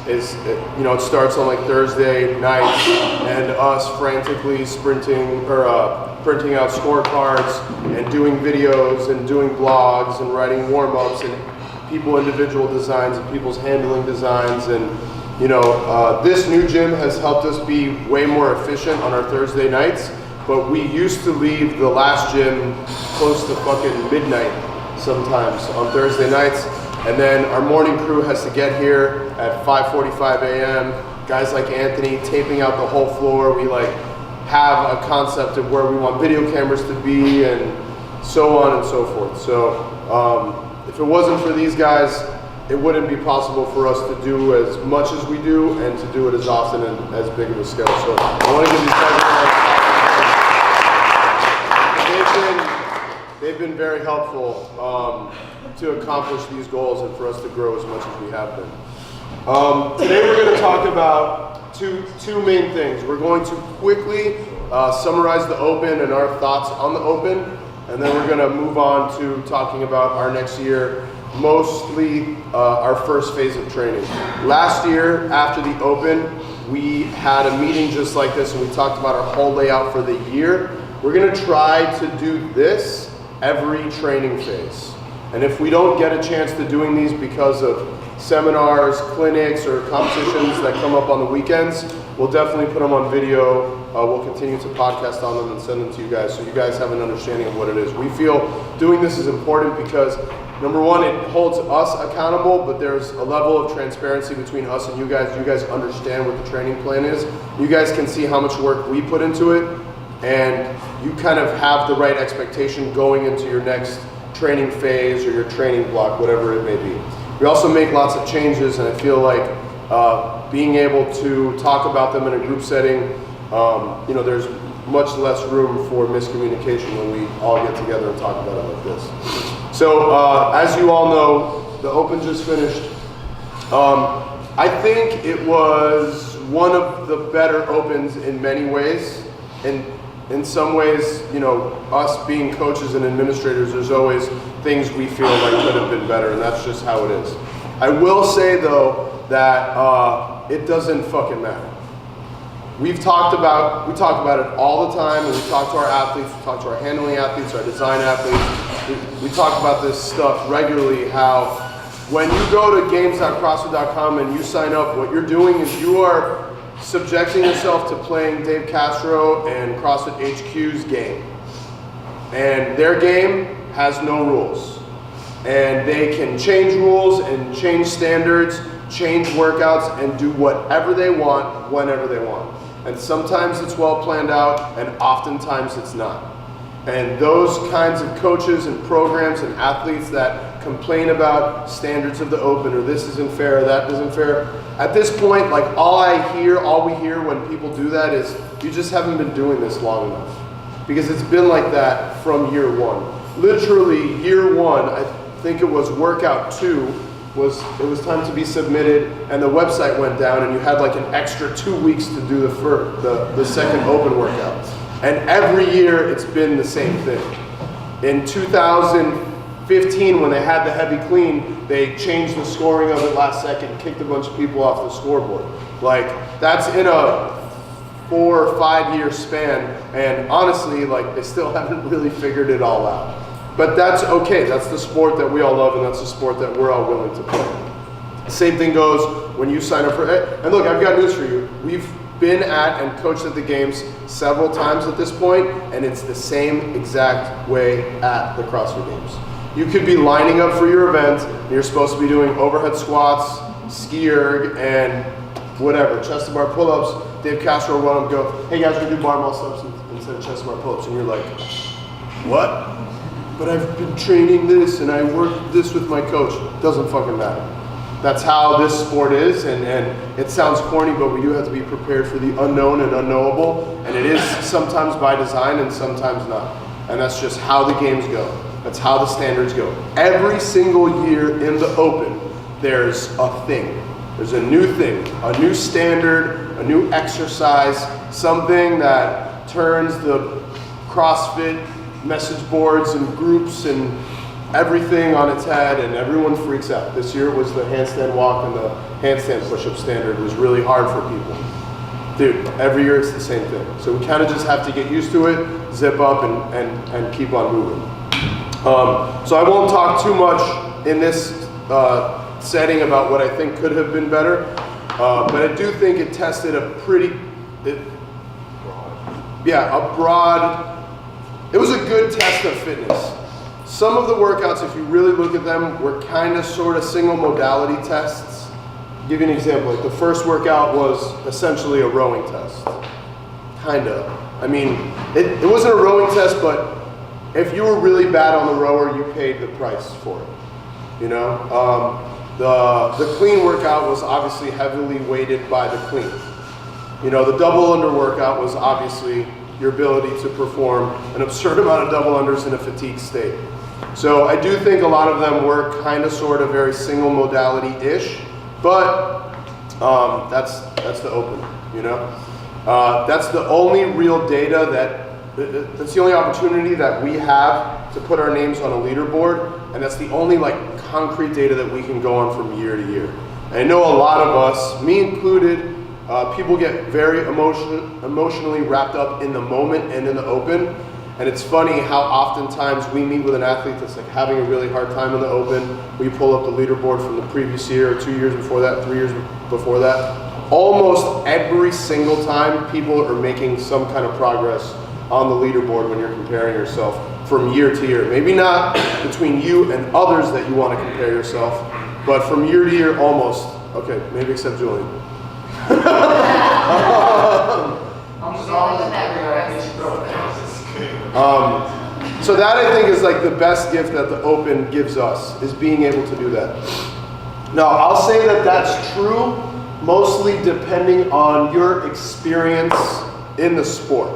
Is, it starts on like Thursday nights, and us frantically sprinting or printing out scorecards and doing videos and doing blogs and writing warm-ups and individual designs and people's handling designs. And this new gym has helped us be way more efficient on our Thursday nights, but we used to leave the last gym close to fucking midnight sometimes on Thursday nights. And then our morning crew has to get here at 5:45 a.m. Guys like Anthony taping out the whole floor. We have a concept of where we want video cameras to be and so on and so forth. So if it wasn't for these guys, it wouldn't be possible for us to do as much as we do and to do it as often and as big of a scale. So I want to give these guys they've been very helpful to accomplish these goals and for us to grow as much as we have been. Today we're going to talk about two main things. We're going to quickly summarize the Open and our thoughts on the Open, and then we're going to move on to talking about our next year, mostly our first phase of training. Last year, after the Open, we had a meeting just like this, and we talked about our whole layout for the year. We're going to try to do this every training phase. And if we don't get a chance to doing these because of seminars, clinics, or competitions that come up on the weekends, we'll definitely put them on video. We'll continue to podcast on them and send them to you guys so you guys have an understanding of what it is. We feel doing this is important because, number one, it holds us accountable, but there's a level of transparency between us and you guys. You guys understand what the training plan is. You guys can see how much work we put into it, and you kind of have the right expectation going into your next training phase or your training block, whatever it may be. We also make lots of changes, and I feel like being able to talk about them in a group setting, there's much less room for miscommunication when we all get together and talk about it like this. So as you all know, the Open just finished. I think it was one of the better Opens in many ways. And in some ways, us being coaches and administrators, there's always things we feel like could have been better, and that's just how it is. I will say though that it doesn't fucking matter. We talk about it all the time, and we talk to our athletes, we talk to our handling athletes, our design athletes. We talk about this stuff regularly, how when you go to games.crossfit.com and you sign up, what you're doing is you are subjecting yourself to playing Dave Castro and CrossFit HQ's game. And their game has no rules. And they can change rules and change standards, change workouts, and do whatever they want, whenever they want. And sometimes it's well planned out, and oftentimes it's not. And those kinds of coaches and programs and athletes that complain about standards of the Open, or this isn't fair, that isn't fair, at this point, all we hear when people do that is, you just haven't been doing this long enough. Because it's been like that from year one. Literally year one, I think it was workout 2, it was time to be submitted, and the website went down, and you had an extra 2 weeks to do the second Open workout. And every year it's been the same thing. In 2015, when they had the heavy clean, they changed the scoring of it last second, kicked a bunch of people off the scoreboard. That's in a 4 or 5 year span, and honestly, they still haven't really figured it all out. But that's okay, that's the sport that we all love, and that's the sport that we're all willing to play. Same thing goes when you sign up for it. And look, I've got news for you. We've been at and coached at the games several times at this point, and it's the same exact way at the CrossFit Games. You could be lining up for your event, and you're supposed to be doing overhead squats, ski erg, and whatever, chest to bar pull-ups. Dave Castro will run up and go, hey guys, we're gonna do barbell steps instead of chest to bar pull-ups. And you're like, what? But I've been training this, and I worked this with my coach. Doesn't fucking matter. That's how this sport is, and it sounds corny, but we do have to be prepared for the unknown and unknowable, and it is sometimes by design and sometimes not. And that's just how the games go. That's how the standards go. Every single year in the Open, there's a thing. There's a new thing, a new standard, a new exercise, something that turns the CrossFit message boards and groups and everything on its head and everyone freaks out. This year it was the handstand walk and the handstand push-up standard was really hard for people. Dude, every year it's the same thing. So we kind of just have to get used to it, zip up and keep on moving. So I won't talk too much in this setting about what I think could have been better, but I do think it tested a broad, it was a good test of fitness. Some of the workouts, if you really look at them, were kind of sort of single modality tests. I'll give you an example. Like the first workout was essentially a rowing test. Kind of. I mean, it wasn't a rowing test, but if you were really bad on the rower, you paid the price for it. You know? The clean workout was obviously heavily weighted by the clean. You know, the double under workout was obviously your ability to perform an absurd amount of double unders in a fatigue state. So I do think a lot of them were kind of sort of very single modality-ish, but that's the open, you know? That's the only real data that's the only opportunity that we have to put our names on a leaderboard, and that's the only like concrete data that we can go on from year to year. And I know a lot of us, me included, people get very emotionally wrapped up in the moment and in the open. And it's funny how oftentimes we meet with an athlete that's like having a really hard time in the open. We pull up the leaderboard from the previous year, or 2 years before that, 3 years before that. Almost every single time people are making some kind of progress on the leaderboard when you're comparing yourself from year to year. Maybe not between you and others that you want to compare yourself, but from year to year almost. Okay, maybe except Julian. I'm sorry. So that I think is like the best gift that the Open gives us, is being able to do that. Now I'll say that that's true mostly depending on your experience in the sport.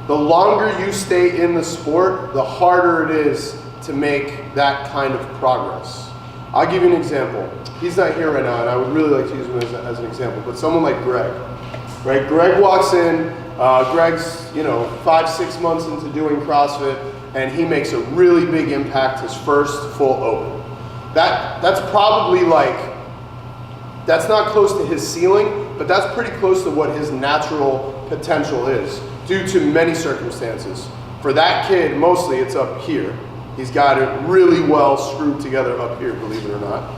The longer you stay in the sport, the harder it is to make that kind of progress. I'll give you an example. He's not here right now, and I would really like to use him as an example, but someone like Greg, right? Greg walks in, Greg's, 5-6 months into doing CrossFit, and he makes a really big impact his first full open. That's probably like, that's not close to his ceiling, but that's pretty close to what his natural potential is, due to many circumstances. For that kid, mostly it's up here. He's got it really well screwed together up here, believe it or not.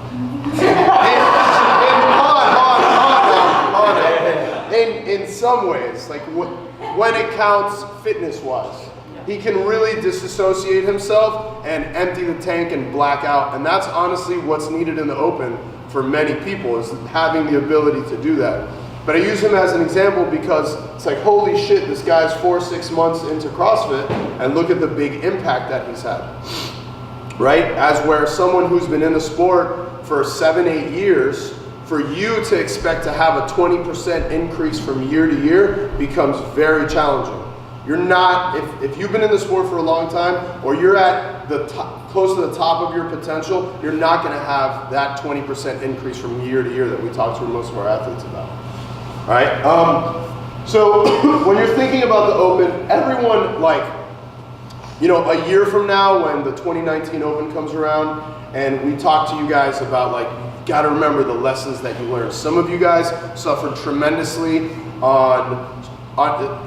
In some ways, like when it counts fitness-wise, he can really disassociate himself and empty the tank and black out. And that's honestly what's needed in the open for many people, is having the ability to do that. But I use him as an example because it's like, holy shit, this guy's 4-6 months into CrossFit, and look at the big impact that he's had, right? As where someone who's been in the sport for 7-8 years, for you to expect to have a 20% increase from year to year becomes very challenging. You're not, if you've been in the sport for a long time, or you're at the top, close to the top of your potential, you're not gonna have that 20% increase from year to year that we talk to most of our athletes about. All right, so when you're thinking about the Open, everyone, like, a year from now when the 2019 Open comes around and we talk to you guys about, like, you gotta remember the lessons that you learned. Some of you guys suffered tremendously on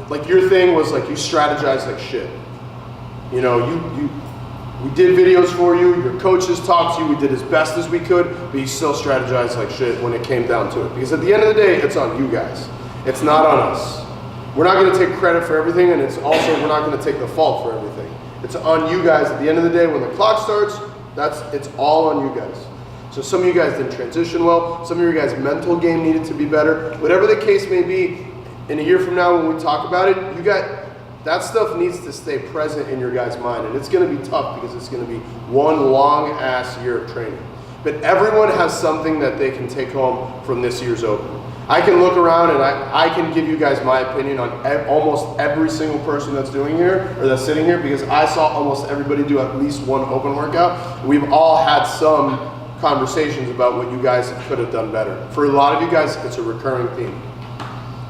like, your thing was like you strategized like shit. We did videos for you, your coaches talked to you, we did as best as we could, but you still strategized like shit when it came down to it. Because at the end of the day, it's on you guys. It's not on us. We're not gonna take credit for everything, and it's also, we're not gonna take the fault for everything. It's on you guys. At the end of the day, when the clock starts, it's all on you guys. So some of you guys didn't transition well, some of you guys' mental game needed to be better. Whatever the case may be, in a year from now when we talk about it, that stuff needs to stay present in your guys' mind, and it's gonna be tough because it's gonna be one long ass year of training. But everyone has something that they can take home from this year's Open. I can look around and I can give you guys my opinion on almost every single person that's doing here, or that's sitting here, because I saw almost everybody do at least one open workout. We've all had some conversations about what you guys could have done better. For a lot of you guys, it's a recurring theme.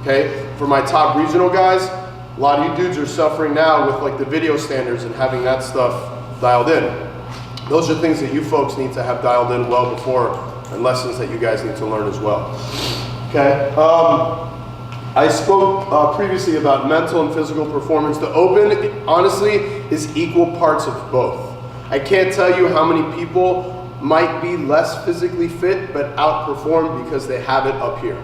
Okay, for my top regional guys, a lot of you dudes are suffering now with like the video standards and having that stuff dialed in. Those are things that you folks need to have dialed in well before, and lessons that you guys need to learn as well. Okay. I spoke previously about mental and physical performance. The Open, honestly, is equal parts of both. I can't tell you how many people might be less physically fit but outperform because they have it up here.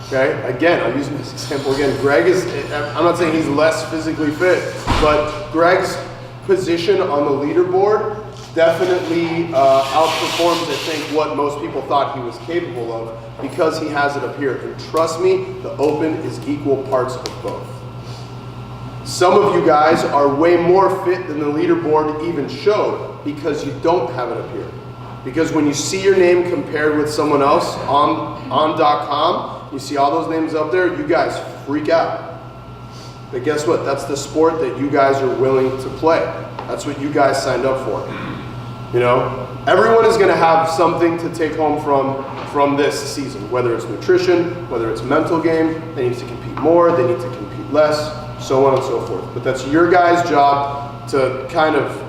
Okay, again, I'll use this example again. Greg is, I'm not saying he's less physically fit, but Greg's position on the leaderboard definitely outperforms, I think, what most people thought he was capable of because he has it up here. And trust me, the Open is equal parts of both. Some of you guys are way more fit than the leaderboard even showed because you don't have it up here. Because when you see your name compared with someone else on .com, you see all those names up there, you guys freak out. But guess what? That's the sport that you guys are willing to play. That's what you guys signed up for. You know, everyone is going to have something to take home from this season, whether it's nutrition, whether it's mental game. They need to compete more, they need to compete less, so on and so forth. But that's your guys' job to kind of,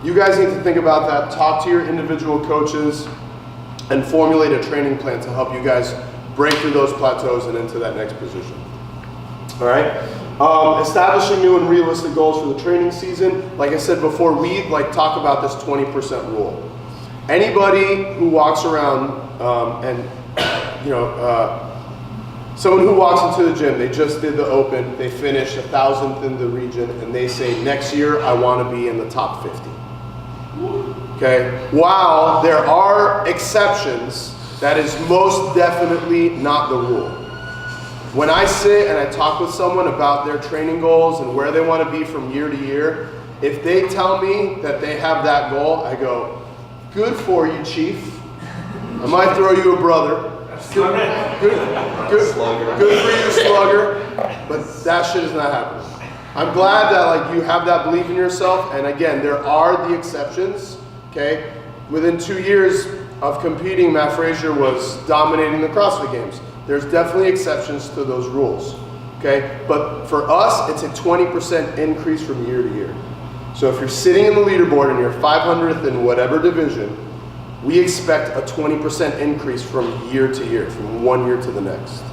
you guys need to think about that, talk to your individual coaches, and formulate a training plan to help you guys break through those plateaus and into that next position. All right? Establishing new and realistic goals for the training season. Like I said before, we talk about this 20% rule. Anybody who walks around someone who walks into the gym, they just did the Open, they finished 1,000th in the region, and they say, next year I want to be in the top 50. Okay? While there are exceptions, that is most definitely not the rule. When I sit and I talk with someone about their training goals and where they want to be from year to year, if they tell me that they have that goal, I go, good for you, Chief. I might throw you a brother. Good for you, slugger. But that shit is not happening. I'm glad that you have that belief in yourself. And again, there are the exceptions. Okay, within 2 years of competing, Matt Frazier was dominating the CrossFit Games. There's definitely exceptions to those rules, okay? But for us, it's a 20% increase from year to year. So if you're sitting in the leaderboard and you're 500th in whatever division, we expect a 20% increase from year to year, from 1 year to the next.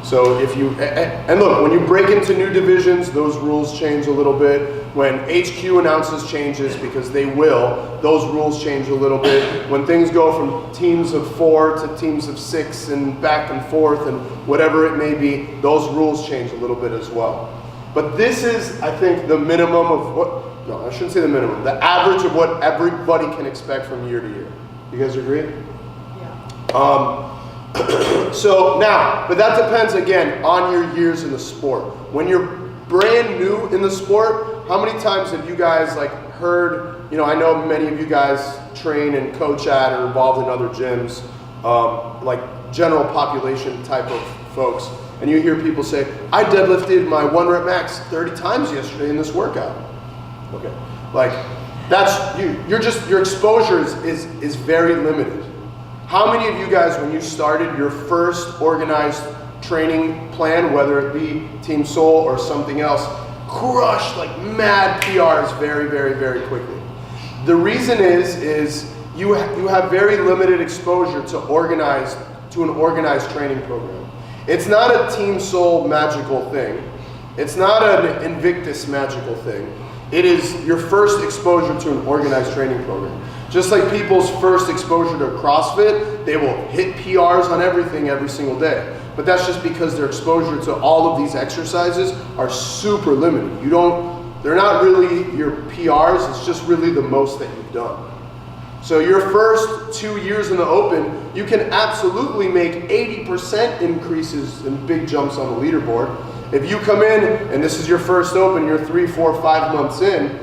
So if you, and look, when you break into new divisions, those rules change a little bit. When HQ announces changes, because they will, those rules change a little bit. When things go from teams of 4 to teams of 6 and back and forth and whatever it may be, those rules change a little bit as well. But this is, I think, the minimum of what, no, I shouldn't say the minimum, the average of what everybody can expect from year to year. You guys agree? Yeah. So now, but that depends again on your years in the sport. When you're brand new in the sport, how many times have you guys heard, I know many of you guys train and coach at or involved in other gyms, general population type of folks, and you hear people say, I deadlifted my 1 rep max 30 times yesterday in this workout. Okay, that's your exposure is very limited. How many of you guys, when you started your first organized training plan, whether it be Team Soul or something else, crushed mad PRs very, very, very quickly? The reason is you have very limited exposure to an organized training program. It's not a Team Soul magical thing. It's not an Invictus magical thing. It is your first exposure to an organized training program. Just like people's first exposure to CrossFit, they will hit PRs on everything every single day. But that's just because their exposure to all of these exercises are super limited. They're not really your PRs, it's just really the most that you've done. So your first 2 years in the Open, you can absolutely make 80% increases and big jumps on the leaderboard. If you come in and this is your first Open, you're 3, 4, 5 months in,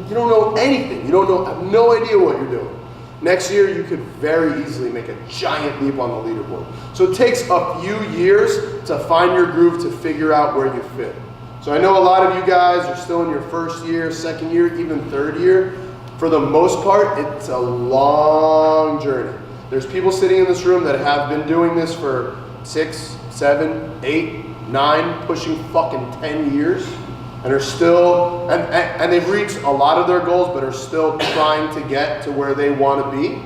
you don't know anything. Have no idea what you're doing. Next year, you could very easily make a giant leap on the leaderboard. So it takes a few years to find your groove, to figure out where you fit. So I know a lot of you guys are still in your first year, second year, even third year. For the most part, it's a long journey. There's people sitting in this room that have been doing this for 6, 7, 8, 9, pushing fucking 10 years. and are still, and they've reached a lot of their goals, but are still trying to get to where they want to be.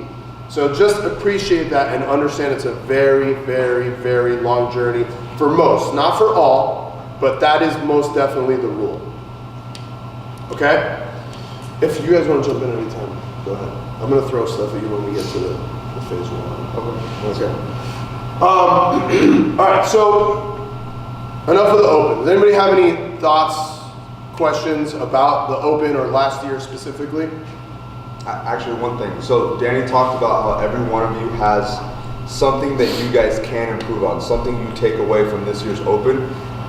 So just appreciate that and understand it's a very, very, very long journey for most, not for all, but that is most definitely the rule. Okay? If you guys want to jump in anytime, go ahead. I'm going to throw stuff at you when we get to the phase one. Okay. All right, so enough of the open. Does anybody have any thoughts, questions about the open or last year specifically? Actually, one thing. So Danny talked about how every one of you has something that you guys can improve on, something you take away from this year's open,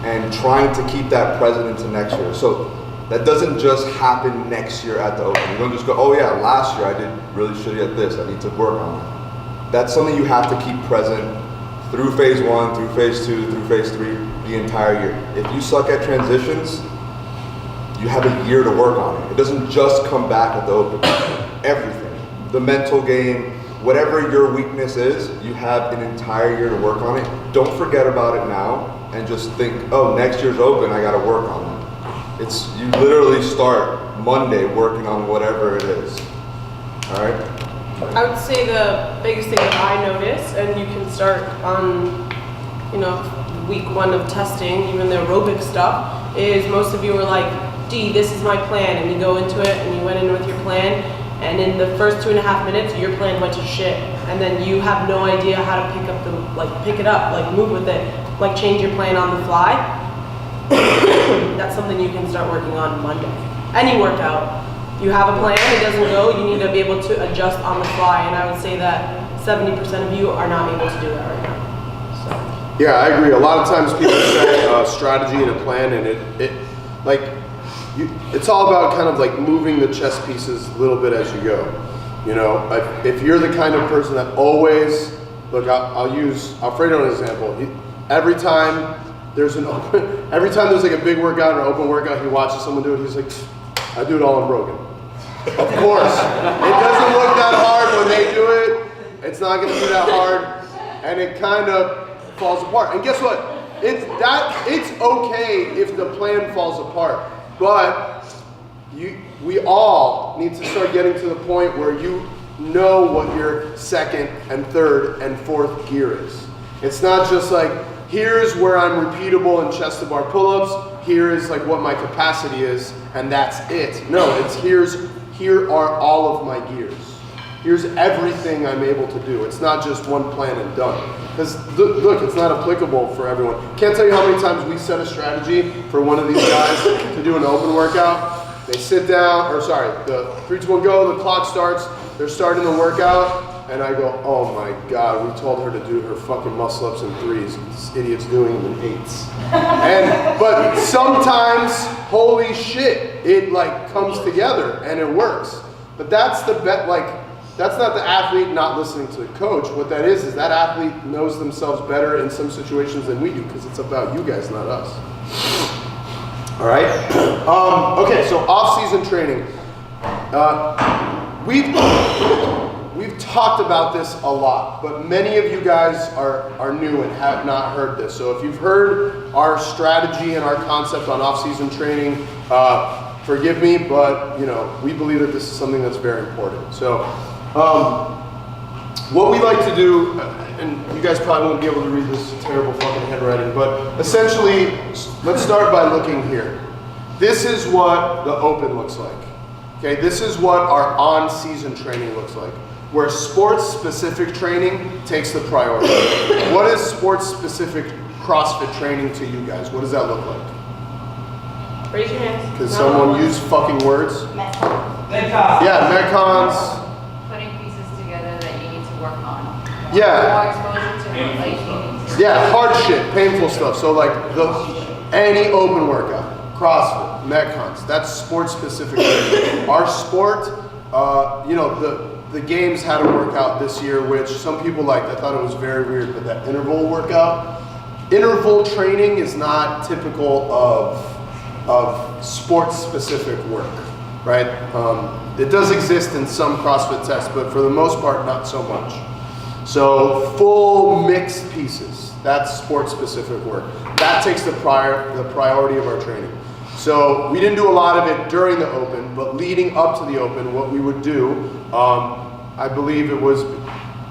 and trying to keep that present into next year. So that doesn't just happen next year at the open. You don't just go, oh yeah, last year I did really shitty at this, I need to work on it. That's something you have to keep present through phase one, through phase two, through phase three, the entire year. If you suck at transitions, you have a year to work on it. It doesn't just come back at the open. Everything, the mental game, whatever your weakness is, you have an entire year to work on it. Don't forget about it now and just think, oh, next year's open, I gotta work on it. You literally start Monday working on whatever it is. All right? I would say the biggest thing that I notice, and you can start on, week one of testing, even the aerobic stuff, is most of you are like, D, this is my plan, and you go into it and you went in with your plan, and in the first 2.5 minutes, your plan went to shit, and then you have no idea how to pick it up, move with it, change your plan on the fly. That's something you can start working on Monday. Any workout, you have a plan, it doesn't go, you need to be able to adjust on the fly, and I would say that 70% of you are not able to do that right now. So. Yeah, I agree. A lot of times people say strategy and a plan, and it's all about kind of moving the chess pieces a little bit as you go. If you're the kind of person that always, I'll use Alfredo as an example. Every time there's a big workout or open workout, he watches someone do it, he's like, I do it all unbroken. Of course, it doesn't look that hard when they do it. It's not gonna be that hard, and it kind of falls apart. And guess what? It's okay if the plan falls apart, but we all need to start getting to the point where you know what your second and third and fourth gear is. It's not just here's where I'm repeatable in chest to bar pull-ups, here is what my capacity is, and that's it. No, it's here are all of my gears. Here's everything I'm able to do. It's not just one plan and done. Because look, it's not applicable for everyone. Can't tell you how many times we set a strategy for one of these guys to do an open workout. They sit down, the 3, 2, 1, go, the clock starts, they're starting the workout, and I go, oh my God, we told her to do her fucking muscle ups in 3s. This idiot's doing them in 8s. But sometimes, holy shit, it comes together and it works. But that's the that's not the athlete not listening to the coach. What that is that athlete knows themselves better in some situations than we do, because it's about you guys, not us. All right? Okay, so off-season training. We've talked about this a lot, but many of you guys are new and have not heard this. So if you've heard our strategy and our concept on off-season training, forgive me, but we believe that this is something that's very important. So what we like to do, and you guys probably won't be able to read this terrible fucking handwriting, but essentially, let's start by looking here. This is what the open looks like. Okay, this is what our on-season training looks like, where sports-specific training takes the priority. What is sports-specific CrossFit training to you guys? What does that look like? Raise your hands. Can someone use fucking words? Metcons. Yeah, Metcons. Putting pieces together that you need to work on. Yeah. More exposure to it, you need to. Yeah, hard shit, painful stuff. So any open workout, CrossFit, Metcons, that's sports-specific training. Our sport, the games had a workout this year, which some people liked. I thought it was very weird, but that interval workout. Interval training is not typical of sports-specific work, right? It does exist in some CrossFit tests, but for the most part, not so much. So full mixed pieces, that's sports-specific work. That takes the priority of our training. So we didn't do a lot of it during the Open, but leading up to the Open, what we would do, I believe it was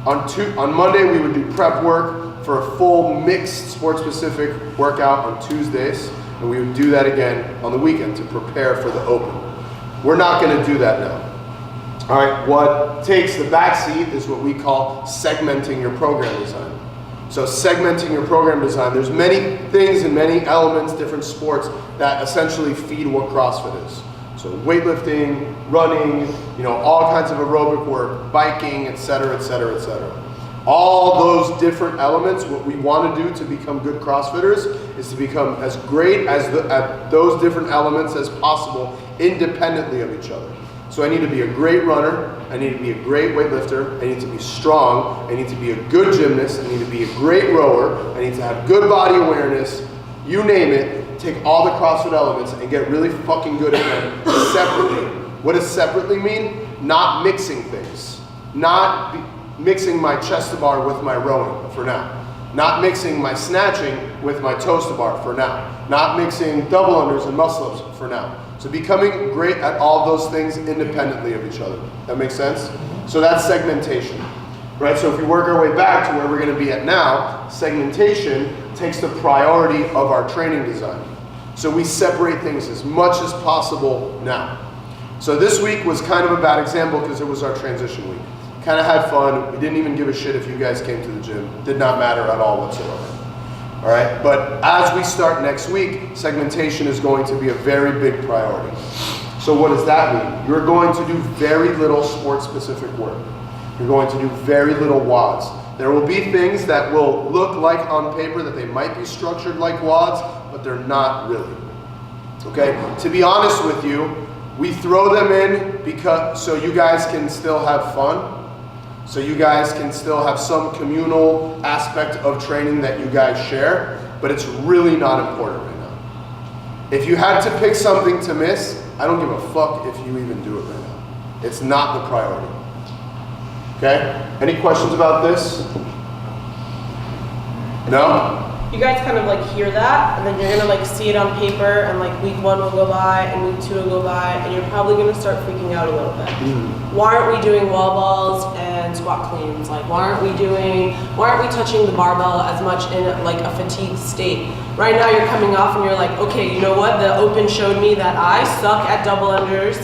on Monday we would do prep work for a full mixed sport-specific workout on Tuesdays, and we would do that again on the weekend to prepare for the Open. We're not going to do that now. All right, what takes the backseat is what we call segmenting your program design. So segmenting your program design, there's many things and many elements, different sports that essentially feed what CrossFit is. So weightlifting, running, all kinds of aerobic work, biking, et cetera, et cetera, et cetera. All those different elements, what we want to do to become good CrossFitters is to become as great at those different elements as possible independently of each other. So I need to be a great runner, I need to be a great weightlifter, I need to be strong, I need to be a good gymnast, I need to be a great rower, I need to have good body awareness, you name it, take all the CrossFit elements and get really fucking good at them separately. What does separately mean? Not mixing things. Not mixing my chest to bar with my rowing for now. Not mixing my snatching with my toes to bar for now. Not mixing double unders and muscle ups for now. So becoming great at all those things independently of each other. That makes sense? So that's segmentation, right? So if we work our way back to where we're going to be at now, segmentation takes the priority of our training design. So we separate things as much as possible now. So this week was kind of a bad example because it was our transition week. Kind of had fun. We didn't even give a shit if you guys came to the gym. Did not matter at all whatsoever. All right, but as we start next week, segmentation is going to be a very big priority. So what does that mean? You're going to do very little sport-specific work. You're going to do very little WODs. There will be things that will look like on paper that they might be structured like WODs, but they're not really. Okay, to be honest with you, we throw them in so you guys can still have fun. So you guys can still have some communal aspect of training that you guys share, but it's really not important right now. If you had to pick something to miss, I don't give a fuck if you even do it right now. It's not the priority. Okay? Any questions about this? No? You guys kind of like hear that, and then you're gonna like see it on paper, and like week 1 will go by, and week 2 will go by, and you're probably gonna start freaking out a little bit. Why aren't we doing wall balls and squat cleans? Like, why aren't we touching the barbell as much in like a fatigued state? Right now you're coming off and you're like, okay, you know what? The Open showed me that I suck at double unders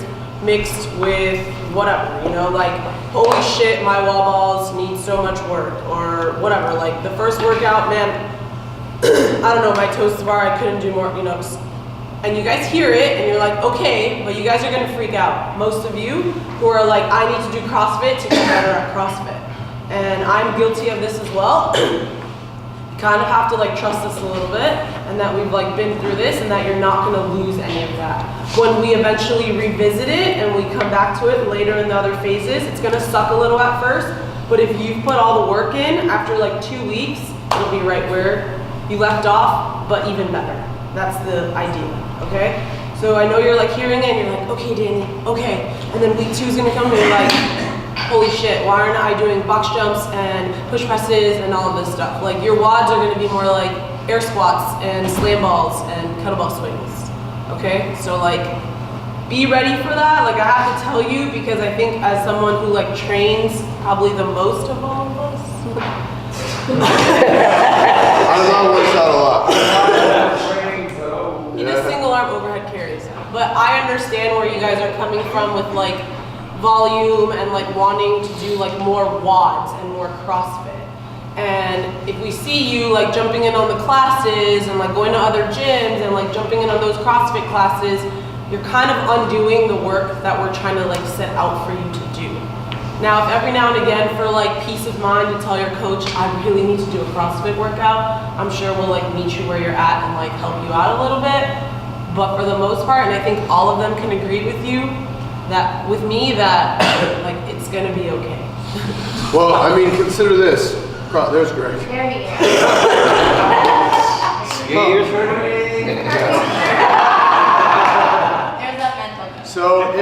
mixed with whatever, like, holy shit, my wall balls need so much work, or whatever. Like the first workout, man, I don't know, my toes to bar, I couldn't do more, and you guys hear it and you're like, okay, but you guys are gonna freak out. Most of you who are like, I need to do CrossFit to get better at CrossFit. And I'm guilty of this as well. You kind of have to like trust us a little bit, and that we've like been through this, and that you're not gonna lose any of that. When we eventually revisit it and we come back to it later in the other phases, it's gonna suck a little at first, but if you've put all the work in, after like 2 weeks, it'll be right where you left off, but even better. That's the idea, okay? So I know you're like hearing it and you're like, okay, Danny, okay. And then week 2 is gonna come and you're like, holy shit, why aren't I doing box jumps and push presses and all of this stuff? Like your WODs are gonna be more like air squats and slam balls and kettlebell swings, okay? So like, be ready for that. Like I have to tell you, because I think as someone who like trains probably the most of all of us, I don't know, it works out a lot. he does single arm overhead carries. But I understand where you guys are coming from with like volume and like wanting to do like more WODs and more CrossFit. And if we see you like jumping in on the classes and like going to other gyms and like jumping in on those CrossFit classes, you're kind of undoing the work that we're trying to like set out for you to do. Now, if every now and again, for like peace of mind, you tell your coach, I really need to do a CrossFit workout, I'm sure we'll like meet you where you're at and like help you out a little bit. But for the most part, and I think all of them can agree with you, that with me, that like it's gonna be okay. Well, I mean, consider this. There's Greg. There he is. Here's Greg. There's that mental. So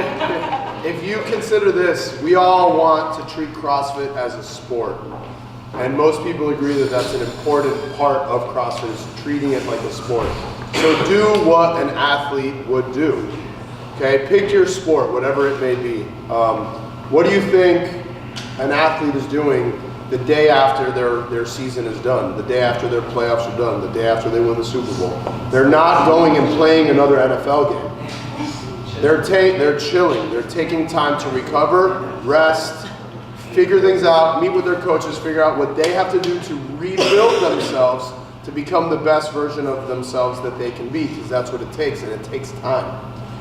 if you consider this, we all want to treat CrossFit as a sport. And most people agree that that's an important part of CrossFit, is treating it like a sport. So do what an athlete would do. Okay, pick your sport, whatever it may be. What do you think an athlete is doing the day after their season is done, the day after their playoffs are done, the day after they win the Super Bowl? They're not going and playing another NFL game. They're chilling. They're taking time to recover, rest, figure things out, meet with their coaches, figure out what they have to do to rebuild themselves to become the best version of themselves that they can be, because that's what it takes, and it takes time.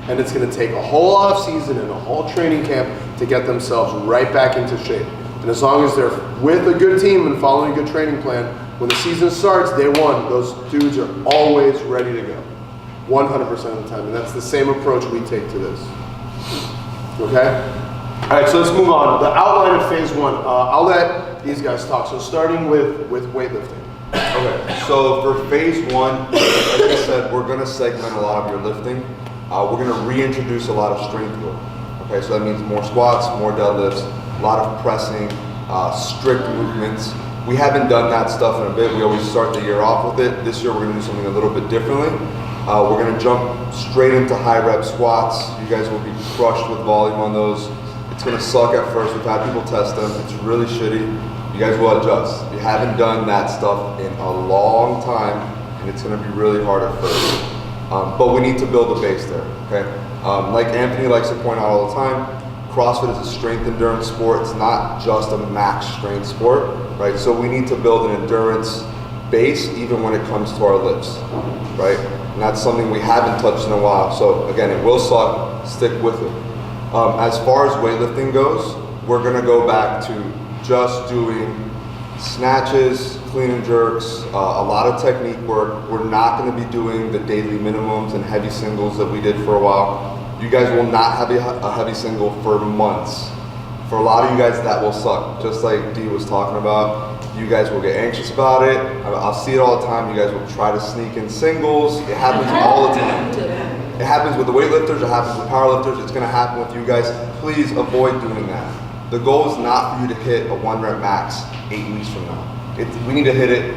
And it's going to take a whole off season and a whole training camp to get themselves right back into shape. And as long as they're with a good team and following a good training plan, when the season starts, day one, those dudes are always ready to go. 100% of the time. And that's the same approach we take to this. Okay? All right, so let's move on. The outline of phase one. I'll let these guys talk. So starting with weightlifting. Okay, so for phase one, like I said, we're going to segment a lot of your lifting. We're going to reintroduce a lot of strength work. Okay, so that means more squats, more deadlifts, a lot of pressing, strict movements. We haven't done that stuff in a bit. We always start the year off with it. This year we're going to do something a little bit differently. We're going to jump straight into high rep squats. You guys will be crushed with volume on those. It's going to suck at first. We've had people test them. It's really shitty. You guys will adjust. You haven't done that stuff in a long time, and it's going to be really hard at first. But we need to build a base there, okay? Like Anthony likes to point out all the time, CrossFit is a strength endurance sport. It's not just a max strength sport, right? So we need to build an endurance base even when it comes to our lifts, right? And that's something we haven't touched in a while. So again, it will suck, stick with it. As far as weightlifting goes, we're gonna go back to just doing snatches, clean and jerks, a lot of technique work. We're not gonna be doing the daily minimums and heavy singles that we did for a while. You guys will not have a heavy single for months. For a lot of you guys, that will suck. Just like Dee was talking about, you guys will get anxious about it. I'll see it all the time. You guys will try to sneak in singles. It happens all the time. It happens with the weightlifters, it happens with powerlifters, it's gonna happen with you guys. Please avoid doing that. The goal is not for you to hit a 1 rep max 8 weeks from now. We need to hit it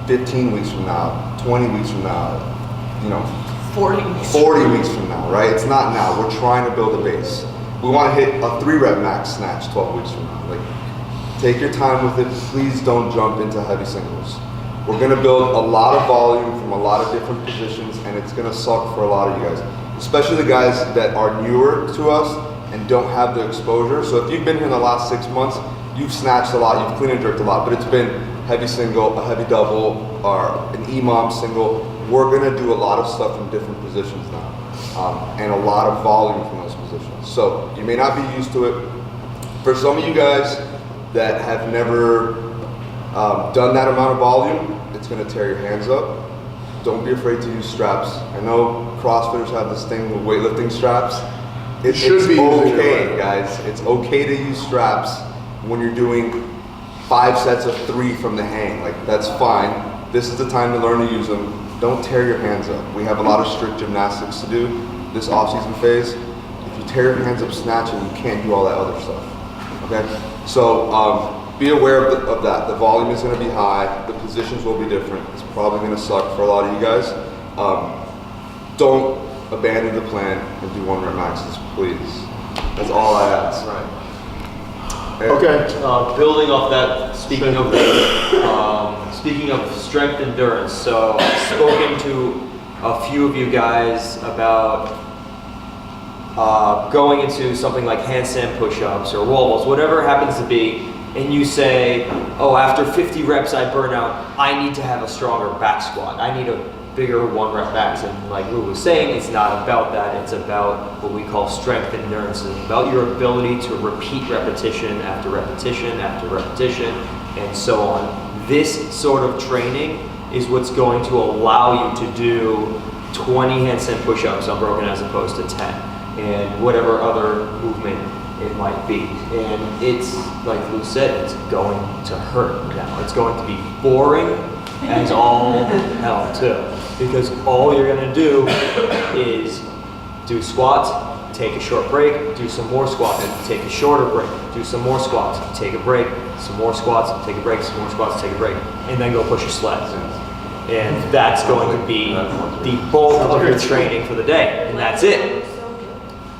15 weeks from now, 20 weeks from now, 40 weeks. 40 weeks from now, right? It's not now. We're trying to build a base. We want to hit a 3 rep max snatch 12 weeks from now. Like, take your time with it. Please don't jump into heavy singles. We're going to build a lot of volume from a lot of different positions, and it's going to suck for a lot of you guys, especially the guys that are newer to us and don't have the exposure. So if you've been here in the last 6 months, you've snatched a lot, you've clean and jerked a lot, but it's been heavy single, a heavy double, or an EMOM single. We're going to do a lot of stuff from different positions now, and a lot of volume from those positions. So you may not be used to it. For some of you guys that have never done that amount of volume, it's going to tear your hands up. Don't be afraid to use straps. I know CrossFitters have this thing with weightlifting straps. It's okay, guys. It's okay to use straps when you're doing 5 sets of 3 from the hang. Like, that's fine. This is the time to learn to use them. Don't tear your hands up. We have a lot of strict gymnastics to do this off-season phase. If you tear your hands up snatching, you can't do all that other stuff. Okay? So be aware of that. The volume is going to be high. The positions will be different. It's probably going to suck for a lot of you guys. Don't abandon the plan and do 1 rep maxes, please. That's all I ask. Right. Okay. Building off that, speaking of strength endurance, so I've spoken to a few of you guys about going into something like handstand push-ups or wall balls, whatever it happens to be, and you say, oh, after 50 reps I burn out, I need to have a stronger back squat. I need a bigger 1 rep max. And like Lou was saying, it's not about that. It's about what we call strength endurance. It's about your ability to repeat repetition after repetition after repetition and so on. This sort of training is what's going to allow you to do 20 handstand push-ups unbroken as opposed to 10 and whatever other movement it might be. And it's, like Lou said, it's going to hurt now. It's going to be boring as all hell too. Because all you're gonna do is do squats, take a short break, do some more squats, take a shorter break, do some more squats, take a break, some more squats, take a break, some more squats, take a break, and then go push your sleds. And that's going to be the bulk of your training for the day, and that's it.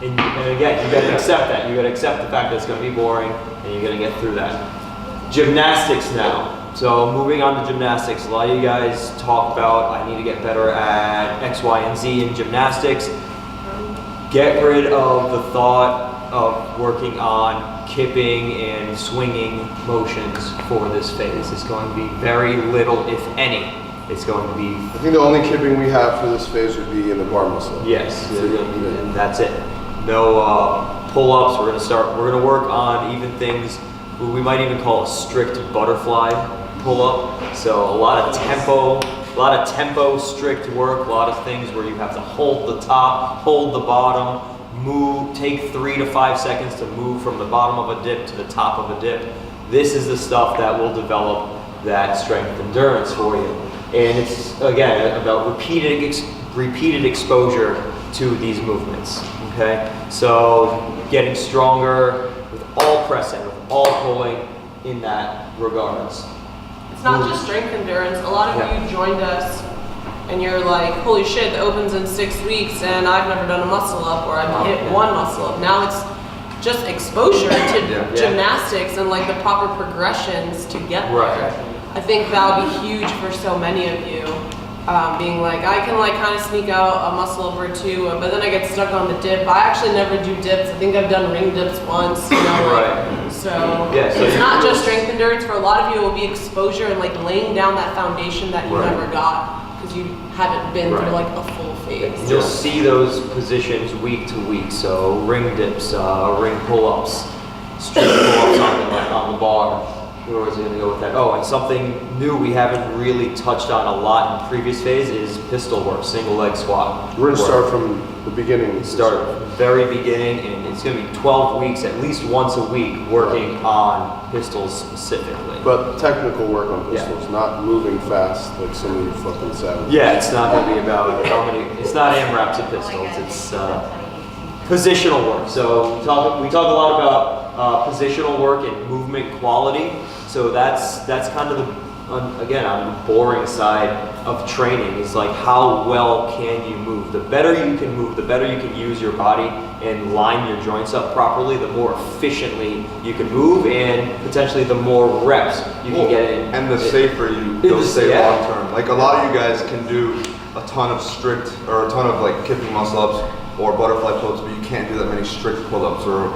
And again, you gotta accept that. You gotta accept the fact that it's gonna be boring, and you're gonna get through that. Gymnastics now. So moving on to gymnastics, a lot of you guys talk about, I need to get better at X, Y, and Z in gymnastics. Get rid of the thought of working on kipping and swinging motions for this phase. It's going to be very little, if any. It's going to be... I think the only kipping we have for this phase would be in the bar muscle. Yes, and that's it. No pull-ups. We're gonna work on even things we might even call a strict butterfly pull-up. So a lot of tempo, strict work, a lot of things where you have to hold the top, hold the bottom, move, take 3 to 5 seconds to move from the bottom of a dip to the top of a dip. This is the stuff that will develop that strength endurance for you. And it's, again, about repeated exposure to these movements, okay? So getting stronger with all pressing, with all pulling in that regards. It's not just strength endurance. A lot of you joined us and you're like, holy shit, the Open's in 6 weeks and I've never done a muscle up, or I've hit one muscle up. Now it's just exposure to gymnastics and like the proper progressions to get there. Right. I think that'll be huge for so many of you. Being like, I can like kind of sneak out a muscle up or two, but then I get stuck on the dip. I actually never do dips. I think I've done ring dips once, you know. Right. So Yeah, so it's not just strength endurance. For a lot of you, it will be exposure and like laying down that foundation that you never got because you haven't been through like a full phase. You'll see those positions week to week. So ring dips, ring pull-ups, strict pull-ups on the bar. Where was I going to go with that? Oh, and something new we haven't really touched on a lot in previous phase is pistol work, single leg squat. We're going to start from the beginning. Start very beginning, and it's going to be 12 weeks, at least once a week, working on pistols specifically. But technical work on pistols, not moving fast like some of you fucking savages. Yeah, it's not going to be about how many, it's not AMRAPs and pistols, it's positional work. So we talk a lot about positional work and movement quality. So that's kind of the, again, on the boring side of training is like how well can you move. The better you can move, the better you can use your body and line your joints up properly, the more efficiently you can move and potentially the more reps you can get in. And the safer you'll stay long term. Like a lot of you guys can do a ton of strict, or a ton of like kipping muscle ups or butterfly pull-ups, but you can't do that many strict pull-ups, or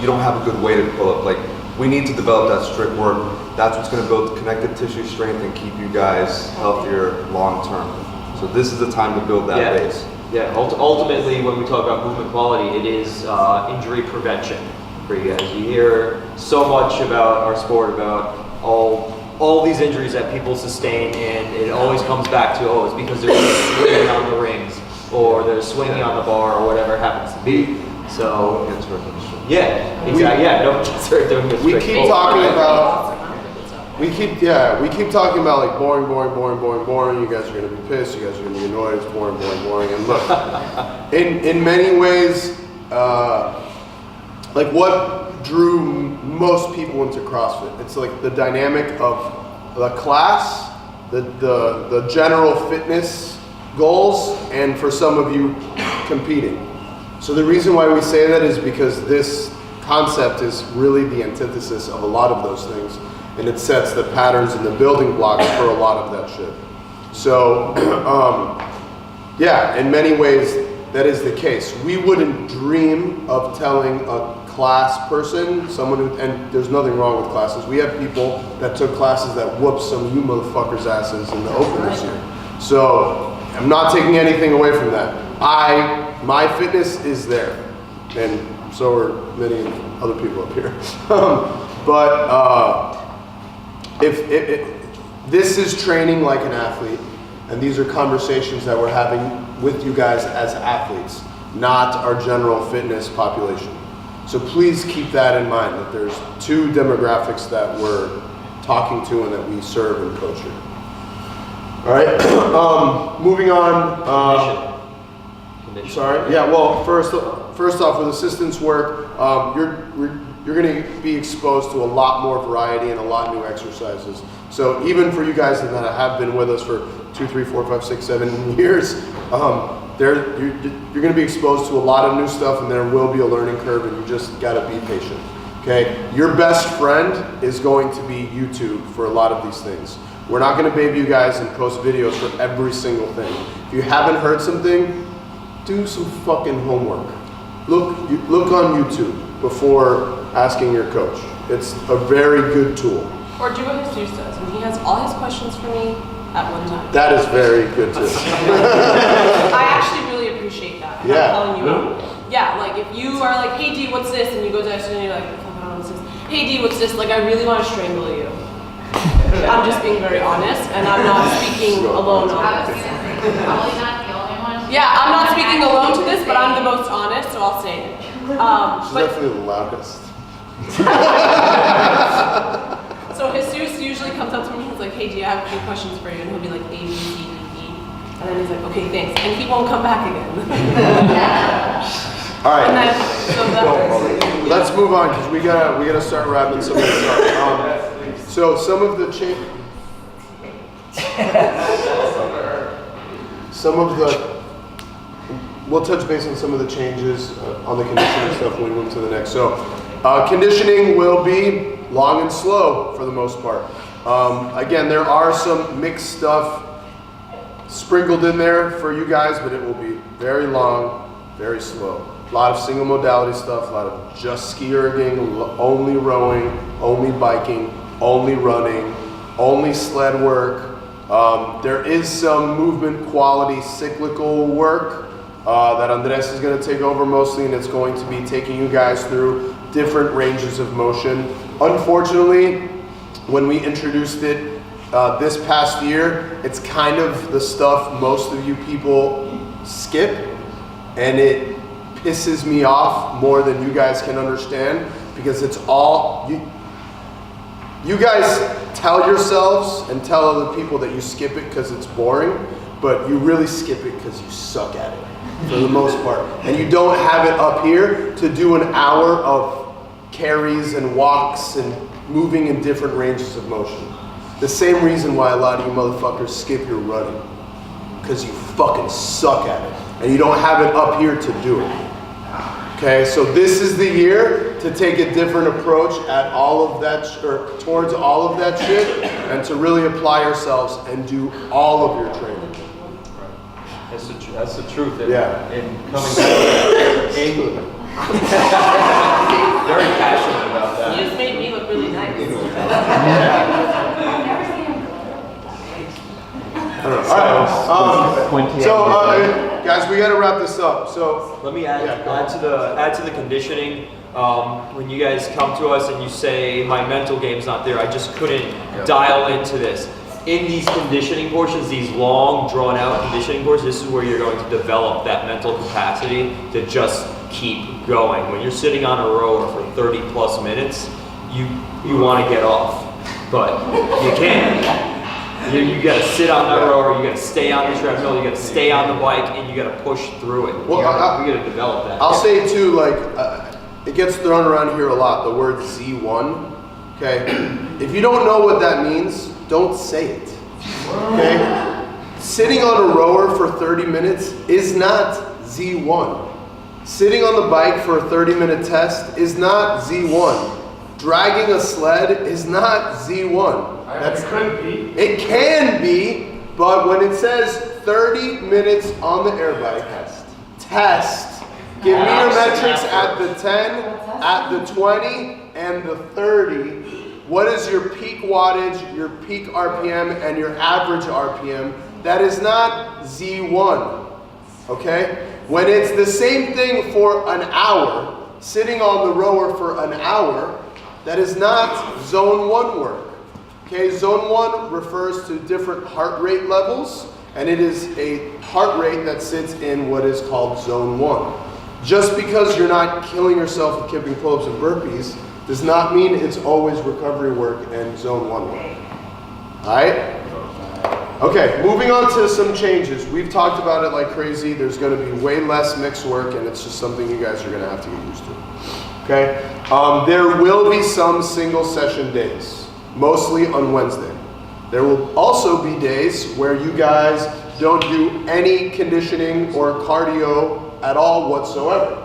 you don't have a good way to pull up. Like, we need to develop that strict work. That's what's going to build connective tissue strength and keep you guys healthier long term. So this is the time to build that base. Yeah, ultimately when we talk about movement quality, it is injury prevention for you guys. You hear so much about our sport, about all these injuries that people sustain, and it always comes back to, oh, it's because they're swinging on the rings, or they're swinging on the bar, or whatever it happens to be. So, yeah, exactly. Yeah, no one gets hurt doing this. We keep talking about like boring. You guys are gonna be pissed. You guys are gonna be annoyed. It's boring. And look, in many ways, like what drew most people into CrossFit, it's like the dynamic of the class, the general fitness goals, and for some of you, competing. So the reason why we say that is because this concept is really the antithesis of a lot of those things, and it sets the patterns and the building blocks for a lot of that shit. So, yeah, in many ways, that is the case. We wouldn't dream of telling a class person, someone who, and there's nothing wrong with classes. We have people that took classes that whooped some of you motherfuckers' asses in the Open this year. So, I'm not taking anything away from that. My fitness is there, and so are many other people up here. If this is training like an athlete, and these are conversations that we're having with you guys as athletes, not our general fitness population. So please keep that in mind, that there's two demographics that we're talking to and that we serve and coach here. All right, moving on. Sorry. Yeah. Well, first off, with assistance work, you're going to be exposed to a lot more variety and a lot of new exercises. So even for you guys that have been with us for 2, 3, 4, 5, 6, 7 years, you're going to be exposed to a lot of new stuff, and there will be a learning curve, and you just got to be patient. Okay, your best friend is going to be YouTube for a lot of these things. We're not going to baby you guys and post videos for every single thing. If you haven't heard something, do some fucking homework. Look on YouTube before asking your coach. It's a very good tool. Or do what Jesus does, and he has all his questions for me at one time. That is very good too. I actually really appreciate that. I'm Yeah. not calling you out. Yeah, like if you are like, hey D, what's this? And you go to and you're like, I don't know what's this. Hey D, what's this? Like, I really want to strangle you. I'm just being very honest, and I'm not speaking alone on I was this. gonna say, probably not the only one. Yeah, I'm not speaking alone to this, but I'm the most honest, so I'll say it. She's But definitely the loudest. so Jesus usually comes up to me, he's like, hey D, I have a few questions for you, and he'll be like, A, B, C, D, E. And then he's like, okay, thanks. And he won't come back again. All right. And then, so that's, Let's move on because we gotta start wrapping some of this up. So some of the we'll touch base on some of the changes on the conditioning stuff when we move to the next. So conditioning will be long and slow for the most part. Again, there are some mixed stuff sprinkled in there for you guys, but it will be very long, very slow. A lot of single modality stuff, a lot of just ski erging, only rowing, only biking, only running, only sled work. There is some movement quality cyclical work that Andres is going to take over mostly, and it's going to be taking you guys through different ranges of motion. Unfortunately, when we introduced it this past year, it's kind of the stuff most of you people skip, and it pisses me off more than you guys can understand, because it's all you guys tell yourselves and tell other people that you skip it because it's boring, but you really skip it because you suck at it for the most part, and you don't have it up here to do an hour of carries and walks and moving in different ranges of motion. The same reason why a lot of you motherfuckers skip your running, because you fucking suck at it and you don't have it up here to do it. Okay, so this is the year to take a different approach at all of that, or towards all of that shit, and to really apply yourselves and do all of your training. That's the truth. Yeah. And coming back, very passionate about that. you just made me look really nice. All right. Guys, we got to wrap this up. So Let me Yeah, go on. add to the conditioning. When you guys come to us and you say my mental game's not there, I just couldn't dial into this. In these conditioning portions, these long, drawn-out conditioning portions, this is where you're going to develop that mental capacity to just keep going. When you're sitting on a rower for 30+ minutes, you want to get off, but you can't. You got to sit on that rower, you got to stay on the treadmill, you got to stay on the bike, and you got to push through it. Well, we got to develop that. I'll say too, like, it gets thrown around here a lot, the word Z1. Okay, if you don't know what that means, don't say it. Okay, sitting on a rower for 30 minutes is not Z1. Sitting on the bike for a 30-minute test is not Z1. Dragging a sled is not Z1. It can be, but when it says 30 minutes on the air bike, test. Give me your metrics at the 10, at the 20, and the 30. What is your peak wattage, your peak RPM, and your average RPM? That is not Z1, okay? When it's the same thing for an hour, sitting on the rower for an hour, that is not zone 1 work. Okay, zone 1 refers to different heart rate levels, and it is a heart rate that sits in what is called zone 1. Just because you're not killing yourself with kipping pull-ups and burpees does not mean it's always recovery work and zone 1 work. Alright? Okay, moving on to some changes. We've talked about it like crazy. There's going to be way less mixed work, and it's just something you guys are going to have to get used to. Okay? There will be some single session days, mostly on Wednesday. There will also be days where you guys don't do any conditioning or cardio at all whatsoever.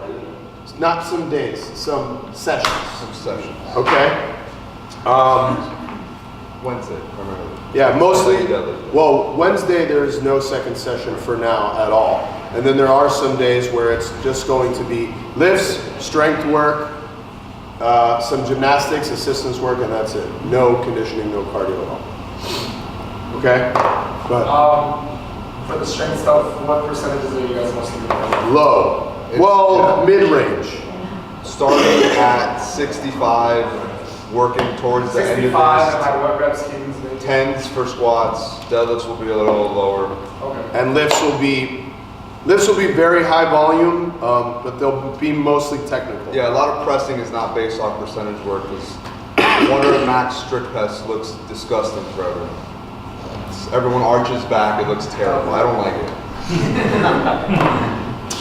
It's not some days, some sessions. Some sessions. Okay? Wednesday, primarily. Yeah, mostly. Deadlift. Well, Wednesday there is no second session for now at all. And then there are some days where it's just going to be lifts, strength work, some gymnastics, assistance work, and that's it. No conditioning, no cardio at all. Okay? But For the strength stuff, what percentages are you guys mostly doing? low. It's- Well, mid-range. Starting at 65, working towards the end of 65 and this. like what reps can you use? 10s for squats. Deadlifts will be a little lower. Okay. And lifts will be very high volume, but they'll be mostly technical. Yeah, a lot of pressing is not based off percentage work because one rep max strict press looks disgusting for everyone. Everyone arches back, it looks terrible. I don't like it.